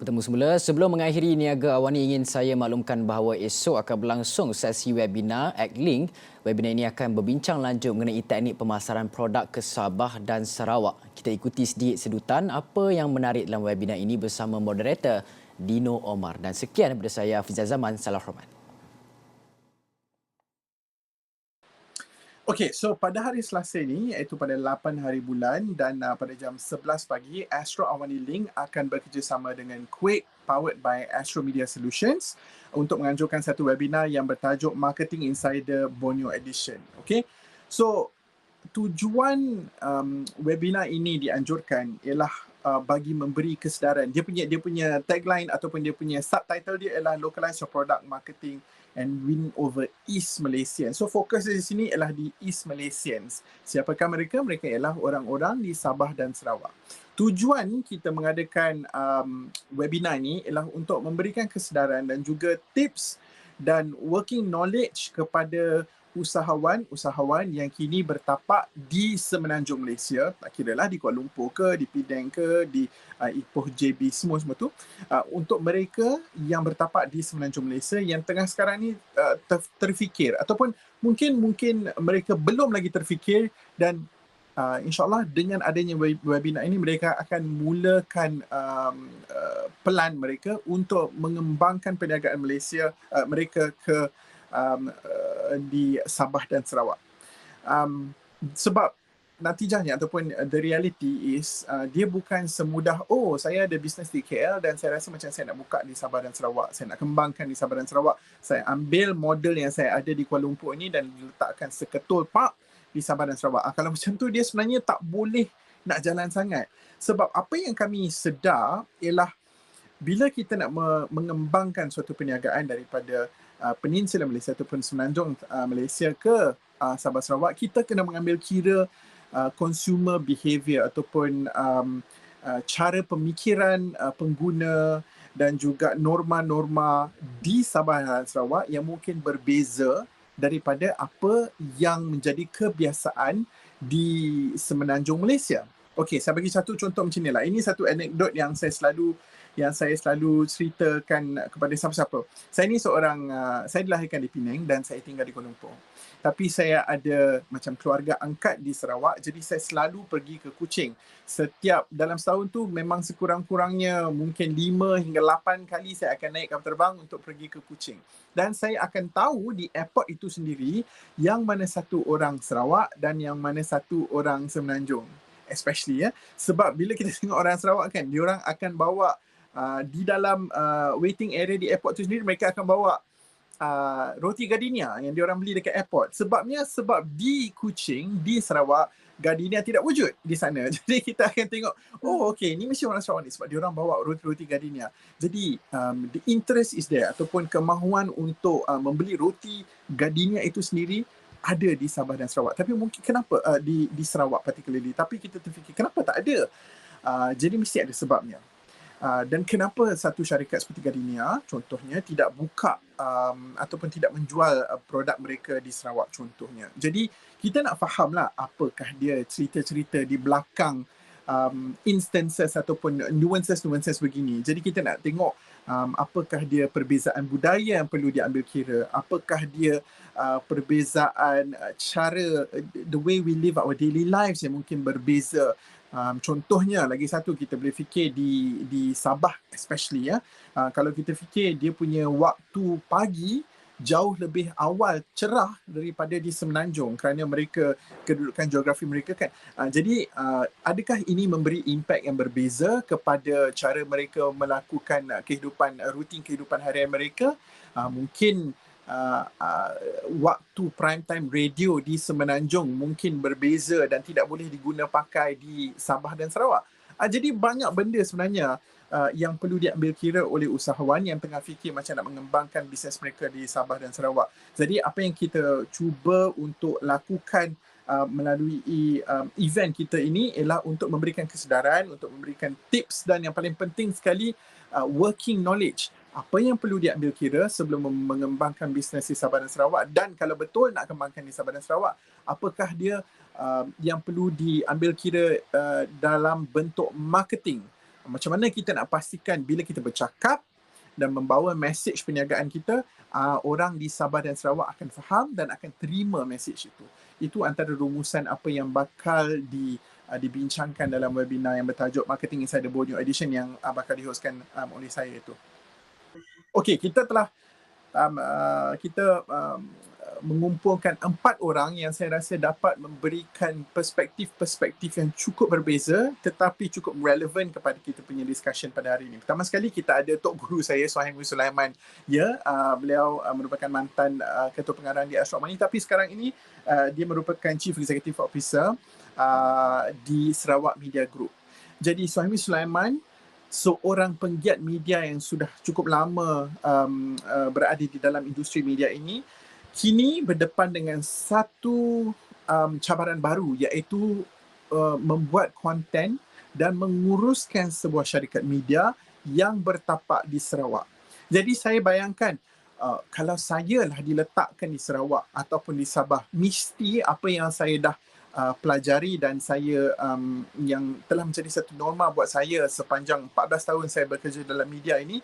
Bertemu semula. Sebelum mengakhiri Niaga Awani, ingin saya maklumkan bahawa esok akan berlangsung sesi webinar AgLink. Webinar ini akan berbincang lanjut mengenai teknik pemasaran produk ke Sabah dan Sarawak. Kita ikuti sedikit sedutan apa yang menarik dalam webinar ini bersama moderator Dino Omar. Dan sekian daripada saya, Hafizah Zaman. Salam hormat. Okey, so pada hari Selasa ni, iaitu pada 8 hari bulan dan pada jam 11 pagi, Astro Awani Link akan bekerjasama dengan Quake powered by Astro Media Solutions untuk menganjurkan satu webinar yang bertajuk Marketing Insider Borneo Edition. Okey, so tujuan webinar ini dianjurkan ialah bagi memberi kesedaran. Dia punya tagline ataupun dia punya subtitle dia ialah Localize Your Product Marketing and Win Over East Malaysians. So fokus di sini ialah di East Malaysians. Siapakah mereka? Mereka ialah orang-orang di Sabah dan Sarawak. Tujuan kita mengadakan webinar ni ialah untuk memberikan kesedaran dan juga tips dan working knowledge kepada usahawan yang kini bertapak di semenanjung Malaysia, tak kiralah di Kuala Lumpur ke, di Penang ke, di Ipoh JB, semua tu, untuk mereka yang bertapak di semenanjung Malaysia yang tengah sekarang ni terfikir ataupun mungkin mereka belum lagi terfikir dan InsyaAllah dengan adanya webinar ini mereka akan mulakan pelan mereka untuk mengembangkan perniagaan Malaysia mereka ke di Sabah dan Sarawak. Sebab natijahnya ataupun the reality is dia bukan semudah saya ada bisnes di KL dan saya rasa macam saya nak buka di Sabah dan Sarawak, saya nak kembangkan di Sabah dan Sarawak, saya ambil model yang saya ada di Kuala Lumpur ini dan letakkan seketul di Sabah dan Sarawak. Kalau macam tu dia sebenarnya tak boleh nak jalan sangat. Sebab apa yang kami sedar ialah bila kita nak mengembangkan suatu perniagaan daripada Peninsula Malaysia ataupun Semenanjung Malaysia ke Sabah Sarawak, kita kena mengambil kira consumer behaviour ataupun cara pemikiran pengguna dan juga norma-norma di Sabah dan Sarawak yang mungkin berbeza daripada apa yang menjadi kebiasaan di Semenanjung Malaysia. Okey, saya bagi satu contoh macam inilah. Ini satu anekdot yang saya selalu ceritakan kepada siapa-siapa. Saya ni saya dilahirkan di Penang dan saya tinggal di Kuala Lumpur. Tapi saya ada macam keluarga angkat di Sarawak, jadi saya selalu pergi ke Kuching. Setiap dalam setahun tu memang sekurang-kurangnya mungkin 5 hingga 8 kali saya akan naik kapal terbang untuk pergi ke Kuching. Dan saya akan tahu di airport itu sendiri yang mana satu orang Sarawak dan yang mana satu orang Semenanjung. Especially sebab bila kita tengok orang Sarawak kan, diorang akan bawa di dalam waiting area di airport tu sendiri, mereka akan bawa roti gardenia yang diorang beli dekat airport. Sebab di Kuching, di Sarawak, gardenia tidak wujud di sana. Jadi kita akan tengok, okey, ni mesti orang Sarawak ni sebab diorang bawa roti gardenia. Jadi the interest is there ataupun kemahuan untuk membeli roti gardenia itu sendiri ada di Sabah dan Sarawak. Tapi mungkin kenapa di Sarawak particularly, tapi kita terfikir kenapa tak ada? Jadi mesti ada sebabnya. Dan kenapa satu syarikat seperti Gardenia contohnya tidak buka ataupun tidak menjual produk mereka di Sarawak contohnya. Jadi kita nak fahamlah apakah dia cerita-cerita di belakang instances ataupun nuances begini. Jadi kita nak tengok apakah dia perbezaan budaya yang perlu diambil kira, apakah dia perbezaan cara the way we live our daily lives yang mungkin berbeza. Contohnya lagi satu kita boleh fikir di Sabah especially kalau kita fikir dia punya waktu pagi jauh lebih awal cerah daripada di Semenanjung kerana mereka kedudukan geografi mereka kan. Jadi adakah ini memberi impak yang berbeza kepada cara mereka melakukan rutin kehidupan harian mereka? Mungkin waktu prime time radio di Semenanjung mungkin berbeza dan tidak boleh diguna pakai di Sabah dan Sarawak. Jadi banyak benda sebenarnya yang perlu diambil kira oleh usahawan yang tengah fikir macam nak mengembangkan bisnes mereka di Sabah dan Sarawak. Jadi apa yang kita cuba untuk lakukan melalui event kita ini ialah untuk memberikan kesedaran, untuk memberikan tips dan yang paling penting sekali working knowledge. Apa yang perlu diambil kira sebelum mengembangkan bisnes di Sabah dan Sarawak, dan kalau betul nak kembangkan di Sabah dan Sarawak, apakah dia yang perlu diambil kira dalam bentuk marketing. Macam mana kita nak pastikan bila kita bercakap dan membawa mesej perniagaan kita, orang di Sabah dan Sarawak akan faham dan akan terima mesej itu. Itu antara rumusan apa yang bakal dibincangkan dalam webinar yang bertajuk Marketing Insider Borneo Edition yang bakal dihostkan oleh saya itu. Okey, kita telah mengumpulkan 4 orang yang saya rasa dapat memberikan perspektif-perspektif yang cukup berbeza tetapi cukup relevan kepada kita punya discussion pada hari ini. Pertama sekali kita ada Tok Guru saya, Suhaimi Sulaiman. Ya, beliau merupakan mantan Ketua Pengarah di Astro Money tapi sekarang ini dia merupakan Chief Executive Officer di Sarawak Media Group. Jadi Suhaimi Sulaiman seorang penggiat media yang sudah cukup lama berada di dalam industri media ini, kini berdepan dengan satu cabaran baru iaitu membuat konten dan menguruskan sebuah syarikat media yang bertapak di Sarawak. Jadi saya bayangkan kalau saya lah diletakkan di Sarawak ataupun di Sabah, mesti apa yang saya dah pelajari dan saya yang telah menjadi satu norma buat saya sepanjang 14 tahun saya bekerja dalam media ini,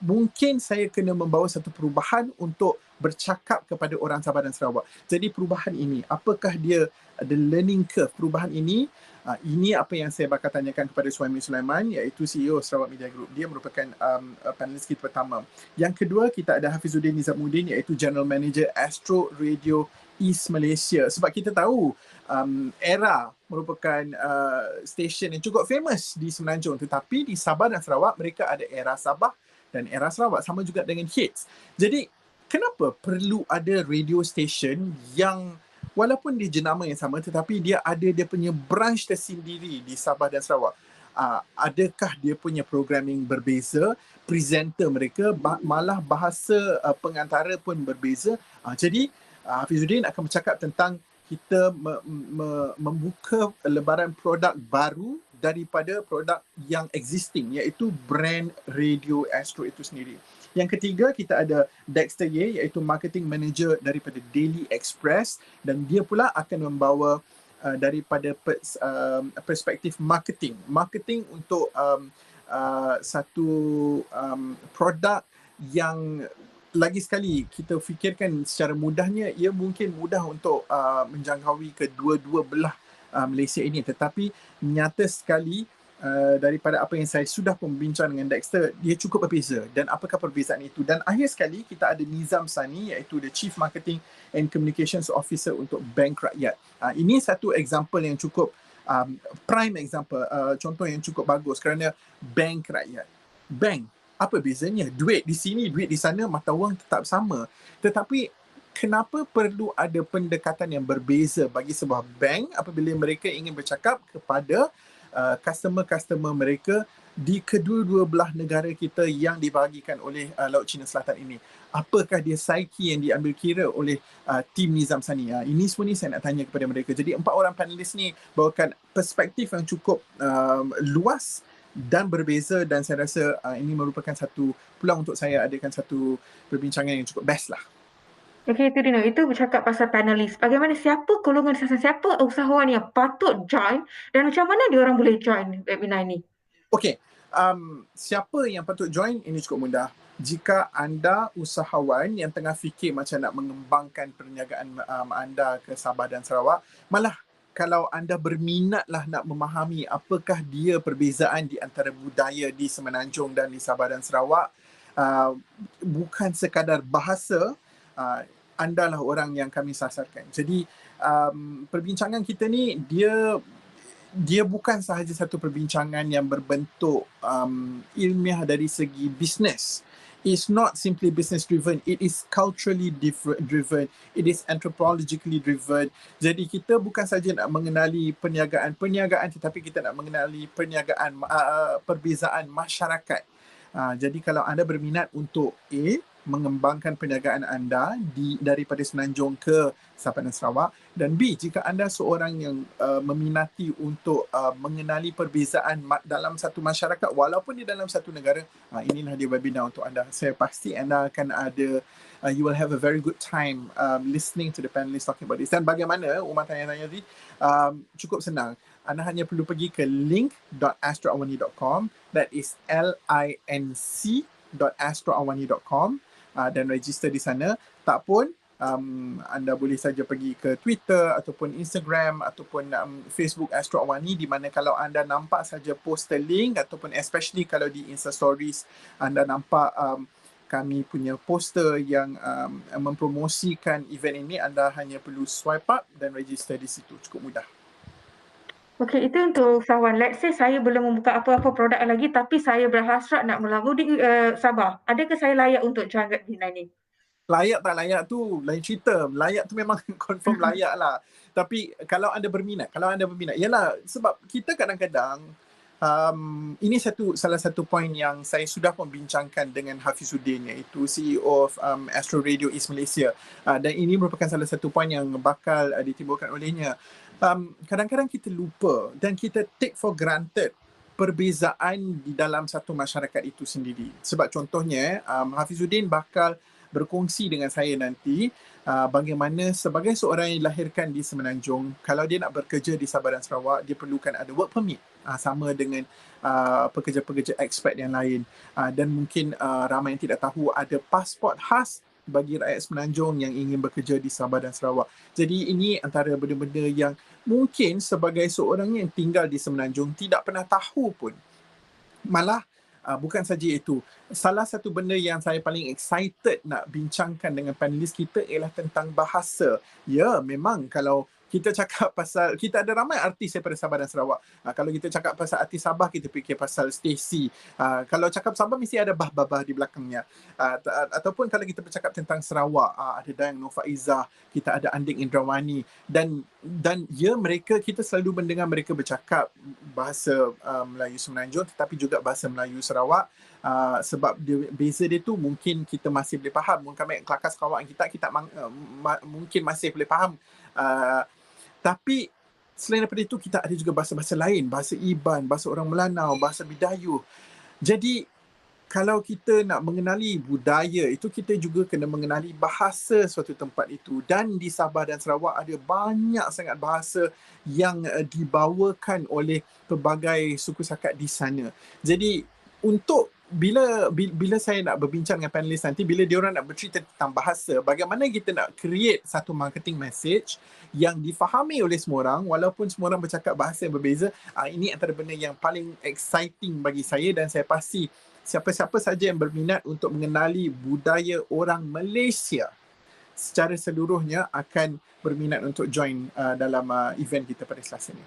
mungkin saya kena membawa satu perubahan untuk bercakap kepada orang Sabah dan Sarawak. Jadi perubahan ini, apakah dia the learning curve perubahan ini? Ini apa yang saya bakal tanyakan kepada Suhaimi Sulaiman iaitu CEO Sarawak Media Group. Dia merupakan panelis kita pertama. Yang kedua, kita ada Hafizuddin Nizamuddin iaitu General Manager Astro Radio East Malaysia. Sebab kita tahu Era merupakan stesen yang cukup famous di Semenanjung, tetapi di Sabah dan Sarawak mereka ada Era Sabah dan Era Sarawak, sama juga dengan Hits. Jadi kenapa perlu ada radio station yang walaupun dia jenama yang sama tetapi dia ada dia punya branch tersendiri di Sabah dan Sarawak? Adakah dia punya programming berbeza, presenter mereka, malah bahasa pengantara pun berbeza? Jadi Hafizuddin akan bercakap tentang kita membuka lebaran produk baru daripada produk yang existing, iaitu brand Radio Astro itu sendiri. Yang ketiga, kita ada Dexter Ye, iaitu Marketing Manager daripada Daily Express, dan dia pula akan membawa daripada perspektif marketing untuk satu produk yang lagi sekali kita fikirkan secara mudahnya, ia mungkin mudah untuk menjangkaui kedua-dua belah Malaysia ini, tetapi nyata sekali daripada apa yang saya sudah pun bincang dengan Dexter, dia cukup berbeza. Dan apakah perbezaan itu? Dan akhir sekali kita ada Nizam Sani, iaitu the Chief Marketing and Communications Officer untuk Bank Rakyat. Ini satu example yang cukup prime example, contoh yang cukup bagus kerana Bank Rakyat. Bank, apa bezanya? Duit di sini, duit di sana, mata wang tetap sama. Tetapi kenapa perlu ada pendekatan yang berbeza bagi sebuah bank apabila mereka ingin bercakap kepada customer-customer mereka di kedua-dua belah negara kita yang dibahagikan oleh Laut Cina Selatan ini? Apakah dia psyche yang diambil kira oleh tim Nizam Sani? Ini semua ni saya nak tanya kepada mereka. Jadi 4 orang panelis ni bawakan perspektif yang cukup luas dan berbeza, dan saya rasa ini merupakan satu peluang untuk saya adakan satu perbincangan yang cukup best lah. Okey, itu Dino. Itu bercakap pasal panelis. Bagaimana, siapa golongan siapa usahawan yang patut join dan macam mana dia orang boleh join webinar ini? Okey, siapa yang patut join? Ini cukup mudah. Jika anda usahawan yang tengah fikir macam nak mengembangkan perniagaan anda ke Sabah dan Sarawak, malah kalau anda berminatlah nak memahami apakah dia perbezaan di antara budaya di Semenanjung dan di Sabah dan Sarawak, bukan sekadar bahasa, anda lah orang yang kami sasarkan. Jadi perbincangan kita ni dia bukan sahaja satu perbincangan yang berbentuk ilmiah dari segi bisnes. It's not simply business driven, it is culturally driven, it is anthropologically driven. Jadi kita bukan saja nak mengenali perniagaan tetapi kita nak mengenali perniagaan, perbezaan masyarakat. Jadi kalau anda berminat untuk A, mengembangkan perniagaan anda daripada Semenanjung ke Sabah dan Sarawak, dan B, jika anda seorang yang meminati untuk mengenali perbezaan dalam satu masyarakat walaupun di dalam satu negara, inilah dia webinar untuk anda. Saya pasti anda akan ada you will have a very good time listening to the panelists talking about this. Dan bagaimana Umar tanya-tanya tadi, cukup senang. Anda hanya perlu pergi ke link.astroawani.com, that is linc.astroawani.com, dan register di sana. Tak pun anda boleh saja pergi ke Twitter ataupun Instagram ataupun Facebook Astro Awani, di mana kalau anda nampak saja poster link ataupun especially kalau di Insta Stories anda nampak kami punya poster yang mempromosikan event ini, anda hanya perlu swipe up dan register di situ. Cukup mudah. Okey, itu untuk usahawan. Let's say saya belum membuka apa-apa produk lagi tapi saya berhasrat nak melabur di Sabah. Adakah saya layak untuk join webinar ni? Layak tak layak tu lain cerita. Layak tu memang confirm layak lah. Tapi kalau anda berminat, yalah, sebab kita kadang-kadang ini salah satu poin yang saya sudah membincangkan dengan Hafizuddin, iaitu CEO of Astro Radio East Malaysia, dan ini merupakan salah satu poin yang bakal ditimbulkan olehnya. Kadang-kadang kita lupa dan kita take for granted perbezaan di dalam satu masyarakat itu sendiri. Sebab contohnya Hafizuddin bakal berkongsi dengan saya nanti bagaimana sebagai seorang yang dilahirkan di Semenanjung, kalau dia nak bekerja di Sabah dan Sarawak, dia perlukan ada work permit, sama dengan pekerja-pekerja expat yang lain. Dan mungkin ramai yang tidak tahu ada pasport khas bagi rakyat Semenanjung yang ingin bekerja di Sabah dan Sarawak. Jadi ini antara benda-benda yang mungkin sebagai seorang yang tinggal di Semenanjung tidak pernah tahu pun. Malah bukan saja itu, salah satu benda yang saya paling excited nak bincangkan dengan panelis kita ialah tentang bahasa. Ya, memang kalau kita cakap pasal, kita ada ramai artis daripada Sabah dan Sarawak. Kalau kita cakap pasal artis Sabah, kita fikir pasal Stacy. Kalau cakap Sabah, mesti ada bah-bah di belakangnya. Ataupun kalau kita bercakap tentang Sarawak, ada Dayang Nur Faizah, kita ada Andik Indrawani. Dan ya, kita selalu mendengar mereka bercakap bahasa Melayu Semenanjung tetapi juga bahasa Melayu Sarawak. Sebab beza dia tu mungkin kita masih boleh faham. Mungkin kelakar kawan kita mungkin masih boleh faham. Tapi selain daripada itu, kita ada juga bahasa-bahasa lain, bahasa Iban, bahasa orang Melanau, bahasa Bidayuh. Jadi kalau kita nak mengenali budaya itu, kita juga kena mengenali bahasa suatu tempat itu. Dan di Sabah dan Sarawak ada banyak sangat bahasa yang dibawakan oleh pelbagai suku sakat di sana. Jadi untuk bila saya nak berbincang dengan panelis nanti, bila diorang nak bercerita tentang bahasa, bagaimana kita nak create satu marketing message yang difahami oleh semua orang walaupun semua orang bercakap bahasa yang berbeza, ini antara benda yang paling exciting bagi saya. Dan saya pasti siapa-siapa saja yang berminat untuk mengenali budaya orang Malaysia secara seluruhnya akan berminat untuk join dalam event kita pada Selasa ni.